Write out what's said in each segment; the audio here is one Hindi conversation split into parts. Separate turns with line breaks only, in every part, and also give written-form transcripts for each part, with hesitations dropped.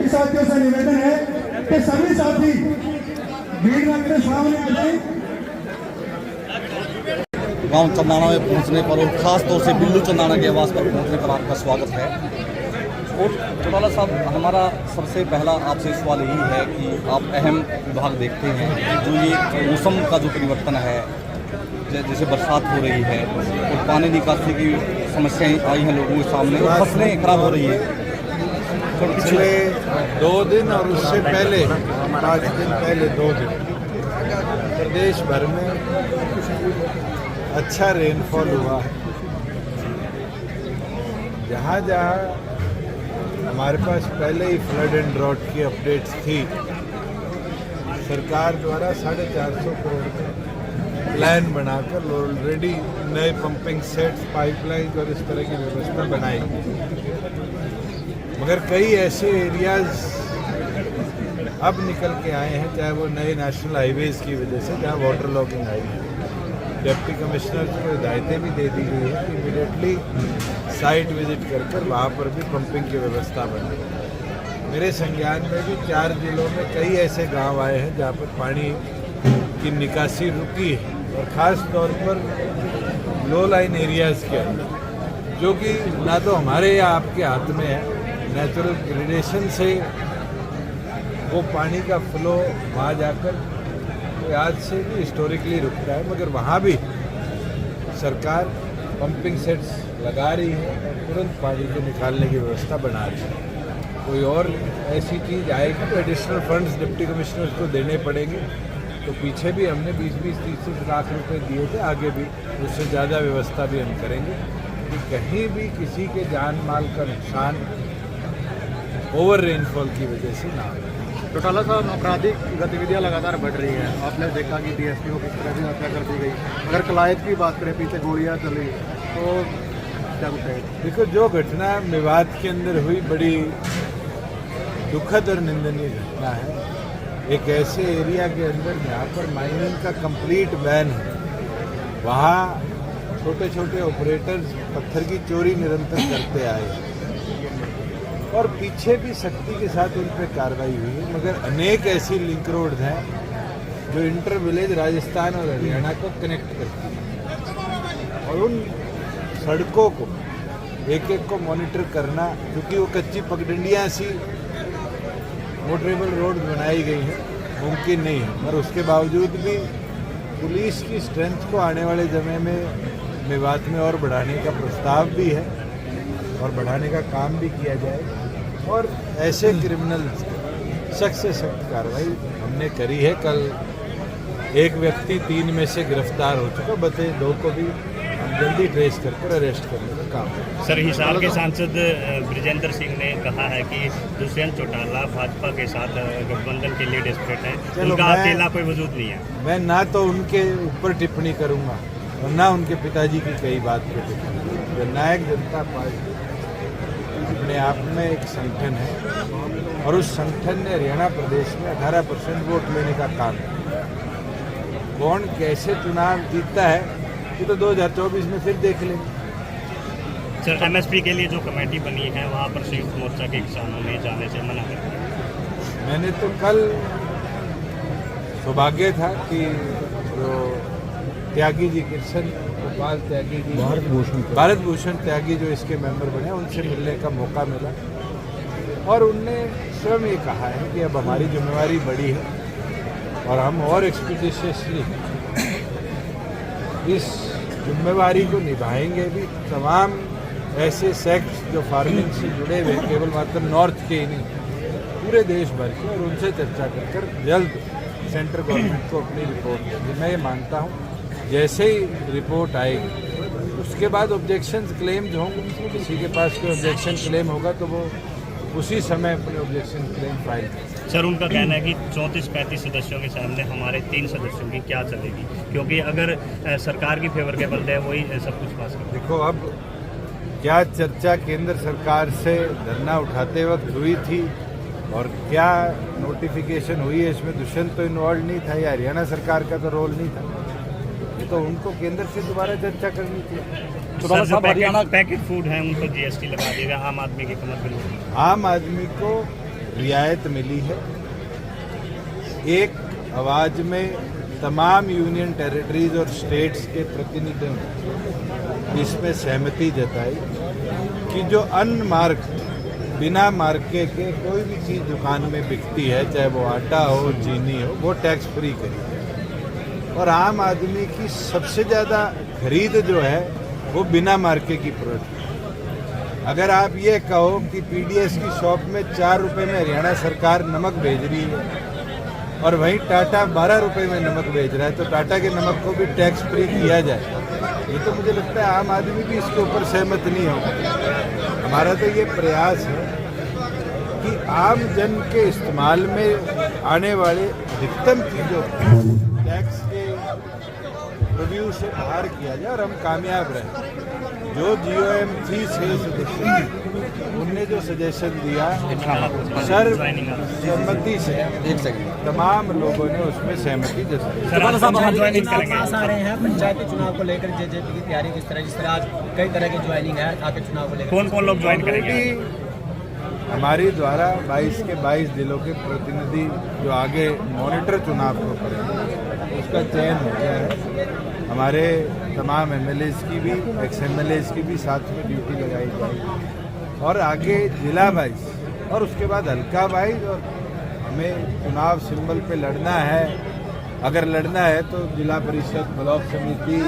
साथियों से निवेदन है कि सभी साथी भीड़ रखने सामने आ जाए।
गांव चंदाना में पहुंचने पर और ख़ास तौर से बिल्लू चंदाना के आवास पर पहुंचने पर आपका स्वागत है। और चौटाला साहब, हमारा सबसे पहला आपसे सवाल यही है कि आप अहम विभाग देखते हैं कि जो ये मौसम का जो परिवर्तन है, जैसे बरसात हो रही है और पानी निकासी की समस्याएं आई हैं लोगों के सामने और फसलें खराब हो रही है।
पिछले 2 दिन और उससे पहले 5 दिन पहले 2 दिन प्रदेश भर में अच्छा रेनफॉल हुआ है। जहाँ जहाँ हमारे पास पहले ही फ्लड एंड ड्रॉट की अपडेट्स थी, सरकार द्वारा 450 करोड़ का प्लान बनाकर ऑलरेडी नए पंपिंग सेट्स, पाइपलाइन और इस तरह की व्यवस्था बनाई। मगर कई ऐसे एरियाज अब निकल के आए हैं, चाहे वो नए नेशनल हाईवेज की वजह से, जहाँ वाटर लॉगिंग आई है। डिप्टी कमिश्नर को हिदायतें भी दे दी गई है कि इमीडिएटली साइट विजिट कर वहाँ पर भी पंपिंग की व्यवस्था बने। मेरे संज्ञान में भी 4 जिलों में कई ऐसे गांव आए हैं जहाँ पर पानी की निकासी रुकी है, और ख़ास तौर पर लो लाइन एरियाज़ के अंदर, जो कि ना तो हमारे या आपके हाथ में है। नेचुरल ग्रेडेशन से वो पानी का फ्लो वहाँ जाकर आज से भी हिस्टोरिकली रुकता है, मगर वहाँ भी सरकार पंपिंग सेट्स लगा रही है और तुरंत पानी को निकालने की व्यवस्था बना रही है। कोई और ऐसी चीज़ आएगी तो एडिशनल फंड्स डिप्टी कमिश्नर को देने पड़ेंगे। तो पीछे भी हमने 20-30 लाख रुपए दिए थे, आगे भी उससे ज़्यादा व्यवस्था भी हम करेंगे कि कहीं भी किसी के जान माल का नुकसान ओवर रेनफॉल की वजह से ना हो।
चौटाला साहब, आपराधिक गतिविधियां लगातार बढ़ रही हैं। आपने देखा कि डीएसपी किस तरह की हत्या कर दी गई। अगर कलायत की बात करें, पीछे गोलियां चली, तो क्या कुछ है?
देखो, जो घटना मेवात के अंदर हुई बड़ी दुखद और निंदनीय घटना है। एक ऐसे एरिया के अंदर जहाँ पर माइनिंग का कंप्लीट बैन है, वहाँ छोटे छोटे ऑपरेटर्स पत्थर की चोरी निरंतर करते आए और पीछे भी सख्ती के साथ उन पर कार्रवाई हुई है। मगर अनेक ऐसी लिंक रोड्स हैं जो इंटर विलेज राजस्थान और हरियाणा को कनेक्ट करती हैं, और उन सड़कों को एक एक को मॉनिटर करना, क्योंकि वो कच्ची पगडंडियाँ सी मोटरेबल रोड बनाई गई हैं, मुमकिन नहीं है। पर उसके बावजूद भी पुलिस की स्ट्रेंथ को आने वाले समय में मेवात में और बढ़ाने का प्रस्ताव भी है और बढ़ाने का काम भी किया जाए। और ऐसे क्रिमिनल्स सख्त से सख्त कार्रवाई हमने करी है। कल एक व्यक्ति 3 में से गिरफ्तार हो चुका, बचे 2 को भी हम जल्दी ट्रेस कर अरेस्ट करने का काम है।
सर, हिसार के सांसद ब्रिजेंद्र सिंह ने कहा है कि दुष्यंत चौटाला भाजपा के साथ गठबंधन के लिए डेस्परेट है, उनका अकेला कोई वजूद नहीं है।
मैं ना तो उनके ऊपर टिप्पणी करूंगा और ना उनके पिताजी की कई बात पर टिप्पणी। जननायक जनता पार्टी अपने आप में एक संगठन है और उस संगठन ने हरियाणा प्रदेश में 18% वोट लेने का काम किया। कौन कैसे चुनाव जीतता है ये तो 2024 में फिर देख लेंगे।
सर, एमएसपी के लिए जो कमेटी बनी है, वहाँ पर संयुक्त मोर्चा के किसानों ने जाने से मना कर दिया।
मैंने तो कल सौभाग्य था कि जो त्यागी जी, कृष्ण गोपाल त्यागी जी, भारत भूषण त्यागी जो इसके मेंबर बने, उनसे मिलने का मौका मिला और उनने स्वयं ये कहा है कि अब हमारी जिम्मेवारी बड़ी है और हम और एक्सपीडिशियसली इस जिम्मेवारी को निभाएंगे भी। तमाम ऐसे सेक्ट्स जो फार्मिंग से जुड़े हुए, केवल मात्र नॉर्थ के ही नहीं, पूरे देश भर के, और उनसे चर्चा कर जल्द सेंट्रल गवर्नमेंट को अपनी रिपोर्ट देंगे। मैं ये मानता हूँ जैसे ही रिपोर्ट आएगी उसके बाद ऑब्जेक्शंस क्लेम्स होंगे। किसी के पास कोई ऑब्जेक्शन क्लेम होगा तो वो उसी समय अपने ऑब्जेक्शन क्लेम फाइल करें।
सर उनका कहना है कि 34-35 सदस्यों के सामने हमारे 3 सदस्यों की क्या चलेगी, क्योंकि अगर सरकार की फेवर के बंदे हैं वही सब कुछ पास कर।
देखो, अब क्या चर्चा केंद्र सरकार से धरना उठाते वक्त हुई थी और क्या नोटिफिकेशन हुई है, इसमें दुष्यंत तो इन्वॉल्व नहीं था या हरियाणा सरकार का तो रोल नहीं था। ये तो उनको केंद्र से दोबारा चर्चा करनी थी।
सर जो पैकेट फूड है उनको जीएसटी लगा देगा, आम आदमी की कमर बिल्कुल।
आम आदमी को रियायत मिली है। एक आवाज में तमाम यूनियन टेरिटरीज और स्टेट्स के प्रतिनिधियों ने इसमें सहमति जताई कि जो अनमार्क बिना मार्के के कोई भी चीज़ दुकान में बिकती है, चाहे वो आटा हो, चीनी हो, वो टैक्स फ्री करी। और आम आदमी की सबसे ज़्यादा खरीद जो है वो बिना मार्के की प्रोडक्ट। अगर आप ये कहो कि पीडीएस की शॉप में 4 रुपये में हरियाणा सरकार नमक भेज रही है और वहीं टाटा 12 रुपये में नमक भेज रहा है, तो टाटा के नमक को भी टैक्स फ्री किया जाए, ये तो मुझे लगता है आम आदमी भी इसके ऊपर सहमत नहीं होगा। हमारा तो ये प्रयास है कि आम जन के इस्तेमाल में आने वाले अधिकतम चीज़ों टैक्स के रिव्यू से बाहर किया जाए और हम कामयाब रहे। जो GOM थी से उनने जो सजेशन दिया सर्वसम्मति से तमाम लोगों ने उसमें सहमति जताई।
पास आ रहे हैं पंचायती चुनाव को लेकर जेजेपी की तैयारी किस तरह आज कई तरह की ज्वाइनिंग है आगे चुनाव को लेकर,
कौन कौन लोग ज्वाइन करेंगे?
हमारी द्वारा 22 के 22 जिलों के प्रतिनिधि जो आगे मॉनिटर चुनाव को करेंगे उसका चयन हो गया है। हमारे तमाम MLAs की भी, ex-MLAs की भी साथ में ड्यूटी लगाई जाएगी और आगे जिला वाइज और उसके बाद हल्का वाइज। और हमें चुनाव सिंबल पे लड़ना है, अगर लड़ना है तो जिला परिषद, ब्लॉक समिति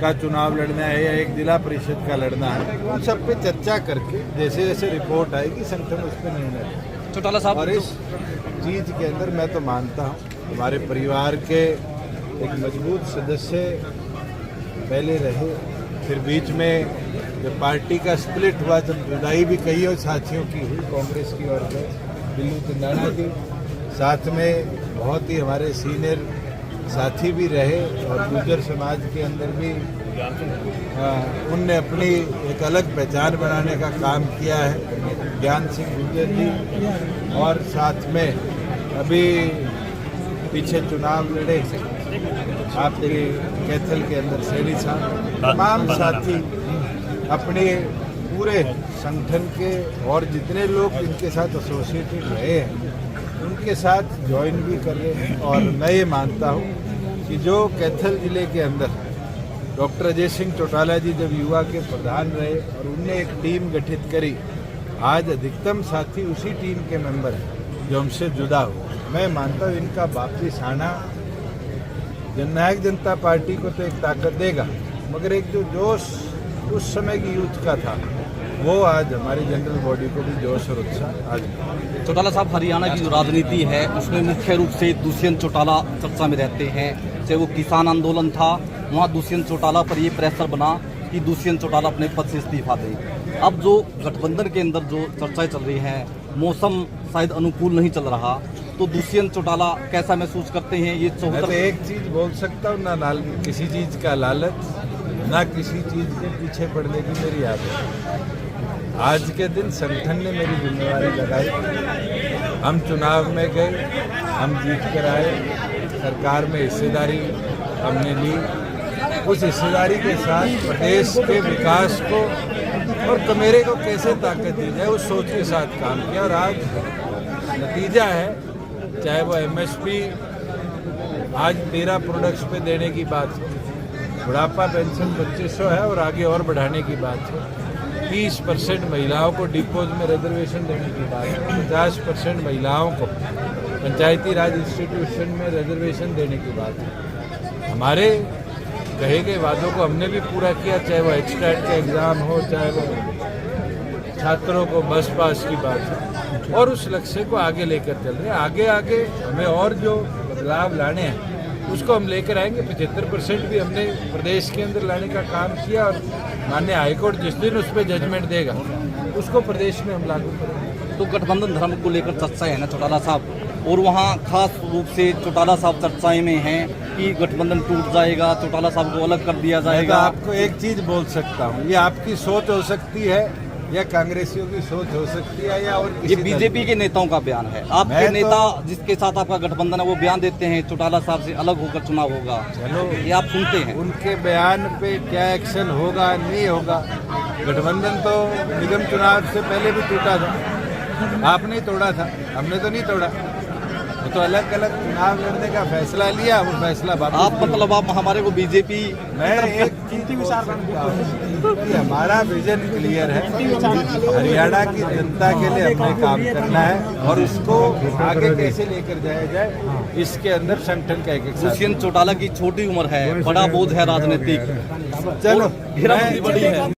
का चुनाव लड़ना है या एक जिला परिषद का लड़ना है, उन सब पे चर्चा करके जैसे जैसे रिपोर्ट आएगी संगठन उस पर निर्णय लेगा।
चौटाला साहब,
और इस चीज़ के अंदर मैं तो मानता हूँ हमारे परिवार के एक मजबूत सदस्य पहले रहे, फिर बीच में जब पार्टी का स्प्लिट हुआ, जब जुदाई भी कई और साथियों की हुई, कांग्रेस की और बिल्लू तिंदाना की, साथ में बहुत ही हमारे सीनियर साथी भी रहे और गुर्जर समाज के अंदर भी उनने अपनी एक अलग पहचान बनाने का काम किया है, ज्ञान सिंह गुर्जर जी। और साथ में अभी पीछे चुनाव लड़े आपके कैथल के अंदर सैनी साहब, तमाम साथी अपने पूरे संगठन के और जितने लोग इनके साथ एसोसिएटेड रहे हैं उनके साथ ज्वाइन भी कर रहे हैं। और मैं ये मानता हूँ कि जो कैथल जिले के अंदर डॉक्टर अजय सिंह चौटाला जी जब युवा के प्रधान रहे और उनने एक टीम गठित करी, आज अधिकतम साथी उसी टीम के मेंबर हैं जो हमसे जुदा हो। मैं मानता हूँ इनका वापस आना जननायक जनता पार्टी को तो एक ताकत देगा, मगर एक जो जोश उस समय की यूथ का था वो आज हमारी जनरल बॉडी को भी जोश और उत्साह आज।
चौटाला साहब, हरियाणा की जो राजनीति है उसमें मुख्य रूप से दुष्यंत चौटाला चर्चा में रहते हैं। चाहे वो किसान आंदोलन था, वहाँ दुष्यंत चौटाला पर ये प्रेशर बना कि दुष्यंत चौटाला अपने पद से इस्तीफा दें। अब जो गठबंधन के अंदर जो चर्चाएं चल रही हैं, मौसम शायद अनुकूल नहीं चल रहा, तो दुष्यंत चौटाला कैसा महसूस करते हैं? ये
मैं तो एक चीज बोल सकता हूँ, ना किसी चीज का लालच, ना किसी चीज के पीछे पड़ने की मेरी आदत। आज के दिन संगठन ने मेरी जिम्मेवारी लगाई, हम चुनाव में गए, हम जीत कर आए, सरकार में हिस्सेदारी हमने ली। उस हिस्सेदारी के साथ प्रदेश के विकास को और कमेरे को कैसे ताकत दी जाए उस सोच के साथ काम किया। और आज नतीजा है, चाहे वो MSP आज 13 प्रोडक्ट्स पे देने की बात है, बुढ़ापा पेंशन 2500 है और आगे और बढ़ाने की बात है, 30% महिलाओं को डिपोज में रिजर्वेशन देने की बात है, 50% महिलाओं को पंचायती राज इंस्टीट्यूशन में रिजर्वेशन देने की बात है। हमारे कहे गए वादों को हमने भी पूरा किया, चाहे वो HTET का एग्ज़ाम हो, चाहे वो छात्रों को बस पास की बात है, और उस लक्ष्य को आगे लेकर चल रहे हैं। आगे आगे हमें और जो बदलाव लाने हैं उसको हम लेकर आएंगे। 75% भी हमने प्रदेश के अंदर लाने का काम किया और माननीय हाईकोर्ट जिस दिन उस पर जजमेंट देगा उसको प्रदेश में हम लागू करेंगे।
तो गठबंधन धर्म को लेकर चर्चा है ना चौटाला साहब, और वहाँ खास रूप से चौटाला साहब चर्चाएं में हैं कि गठबंधन टूट जाएगा, चौटाला साहब को अलग कर दिया
मैं तो
जाएगा।
आपको एक चीज बोल सकता हूँ, ये आपकी सोच हो सकती है या कांग्रेसियों की सोच हो सकती है या और
ये
किसी
बीजेपी के नेताओं का बयान है। आपके
मैं तो-
नेता जिसके साथ आपका गठबंधन है वो बयान देते हैं चौटाला साहब से अलग होकर चुनाव होगा,
चलो
ये आप सुनते हैं।
उनके बयान पे क्या एक्शन होगा नहीं होगा। गठबंधन तो निगम चुनाव से पहले भी टूटा था, आपने ही तोड़ा था, हमने तो नहीं तोड़ा। वो तो अलग अलग चुनाव लड़ने का फैसला लिया, वो फैसला
आप मतलब आप हमारे को बीजेपी
मैं एक चीज बोल सकता हूं कि हमारा विजन क्लियर है, हरियाणा की जनता के लिए हमें काम करना है और उसको आगे कैसे लेकर जाया जाए इसके अंदर संगठन का एक
दुष्यंत चौटाला की छोटी उम्र है, बड़ा बोध है राजनीतिक,
चलो
घेराबंदी बड़ी है।